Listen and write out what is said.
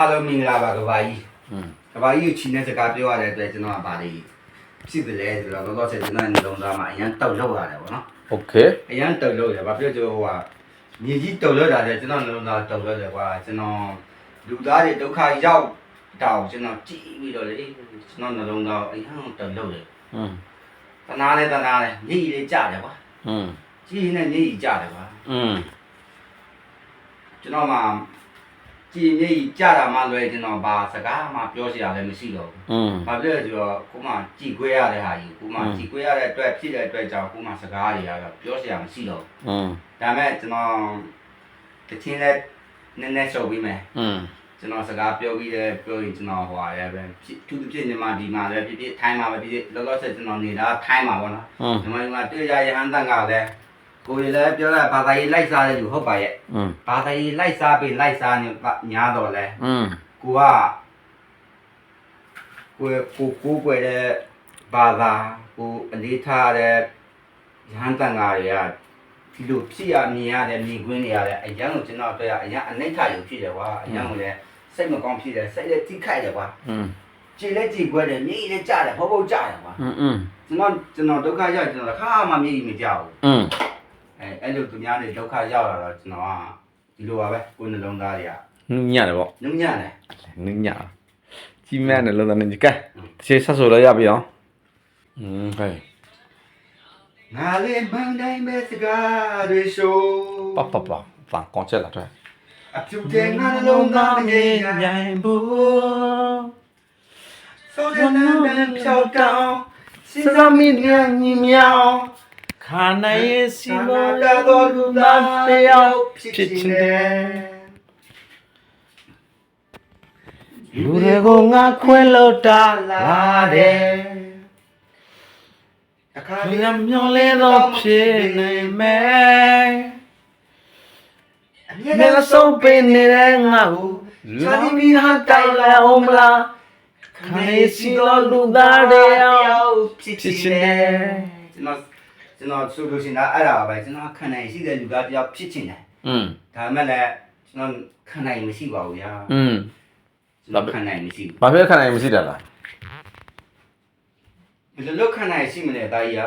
အားလုံးမင်္ဂလာပါကဘာကြီးကဘာကြီးကိုချီနေစကားပြောရတဲ့အတွက်ကျွန်တော်ကဗာလေးဖြစ်တယ်လေဆိုတော့တော့ဆက်ကျွန်တော်နှလုံးသားမှာအရန်တောက်လောက်ရတယ်ဗောနော်โอเคအရန်တောက်လောက်တယ်ဗာပြောကျွန်တော်ဟိုကမြေကြီးတောက်လောက်တာလေကျွန်တော်နှလုံးသားတောက်လောက်တယ်ကွာကျွန်တော်လူသားတွေဒုက္ခရောက်တောက်ကျွန်တော်ကြည့်ပြီးတော့လေကျွန်တော်နှလုံးသားအရန်တောက်လောက်တယ်တနာလေမြေကြီးလေးကြတယ်ကွာကြည့်နေမြေကြီးကြတယ်ကွာကျွန်တော်မှာကြည်မြေကြီးကြတာမှလွယ်ကျွန်တော်ဘာစကားမှပြောစရာလည်းမရှိတော့ဘူးဘာဖြစ်လဲဆိုတော့ကိုမှကြည်ခွဲရတဲ့ဟာကြီးကိုမှကြည်ခွဲရတဲ့အတွက်ဖြစ်တဲ့အတွက်ကြောင့်ကိုမှစကားတွေကတော့ပြောစရာမရှိတော့ဘူးဒါမဲ့ကျွန်တော်တချင်းနဲ့နည်းနည်းရှုပ်ပြီးမယ်ကျွန်တော်စကားပြောပြီးတယ်ပြောရင်ကျွန်တော်ဟိုဟာလည်းပဲသူ့ဖြစ်နေမှာဒီမှာလည်းဖြစ်ထိုင်းမှာပဲဖြစ်လောလောဆယ်ကျွန်တော်နေတာထိုင်းမှာပေါ့နော်ဒီမှာတွေ့ရရဟန်းတန်ကလည်းကိုယ်လည်းပြောတာဘာသာရေးလိုက်စားတဲ့လူဟုတ်ပါရဲ့ဘာသာရေးလိုက်စားပြီးလိုက်စားနေညာတော့လဲကိုကကိုကွယ်တဲ့ဘာသာကိုအလေးထားတဲ့ရဟန်းတန်ဃာတွေကဒီလိုဖြစ်ရမြင်ရတဲ့မြင်ကွင်းတွေရတယ်အရန်ကိုကျွန်တော်တွေ့ရအရန်အနိဋ္ဌရုပ်ဖြစ်တယ်ကွာအရန်ကိုလည်းစိတ်မကောင်းဖြစ်တယ်စိတ်လည်းထိခိုက်တယ်ကွာကြည်လည်းကြည်ကွယ်တယ်မြေကြီးလည်းကြားတယ်ဘောကြတယ်ကွာကျွန်တော်ဒုက္ခရောက်ကျွန်တော်ခါမှမြေကြီးမကြောက်ဘူးအဲ့လိုသူများတွေဒုက္ခရောက်လာတော့ကျွန်တော်ကဒီလိုပါပဲကိုယ်နှလုံးသားတွေကနုညတယ်ပေါ့နုညတယ်နုညကြီးမဲ့နှလုံးသားနဲ့ကဲတစ်ချိန်ဆက်ဆိုတော့ရပြီအောင်ဟဲ့ငါလေးမန်တိုင်းပဲစကားတွေရှိုးဖန်ကွန်ချက်လာတော့အပြုတ်တဲ့ငါနှလုံးသားမငြိမ်နိုင်ဘူးဆိုတဲ့နာမည်ဖြောက်တောင်းစဉ်းစားမိနေညီမြောင်ခါနိုင်ရဲ့စီမတော်လူသားတယောက်ဖြစ်ချင်တယ်လူတွေကိုငါခွင့်လို့တာလာတယ်အခါရမျောလဲတော့ဖြစ်နိုင်မယ်မျက်လုံးပင်နေတဲ့ငါကိုလူပြီးဟာတိုက်လာအောင်မလားခါနိုင်စီတော်လူသားတယောက်ဖြစ်ချင်တယ်ကျွန်တော်ဆိုလို့ရှိရင်အဲ့ဒါပဲကျွန်တော်ခံနိုင်ရှိတဲ့လူသားတယောက်ဖြစ်ချင်တယ်ဒါမှလည်းကျွန်တော်ခံနိုင်မရှိပါဘူးဗျာကျွန်တော်ခံနိုင်မရှိဘူးဘာဖြစ်ခံနိုင်မရှိတာလားဘယ်လိုခံနိုင်ရှိမလဲတာကြီးอ่ะ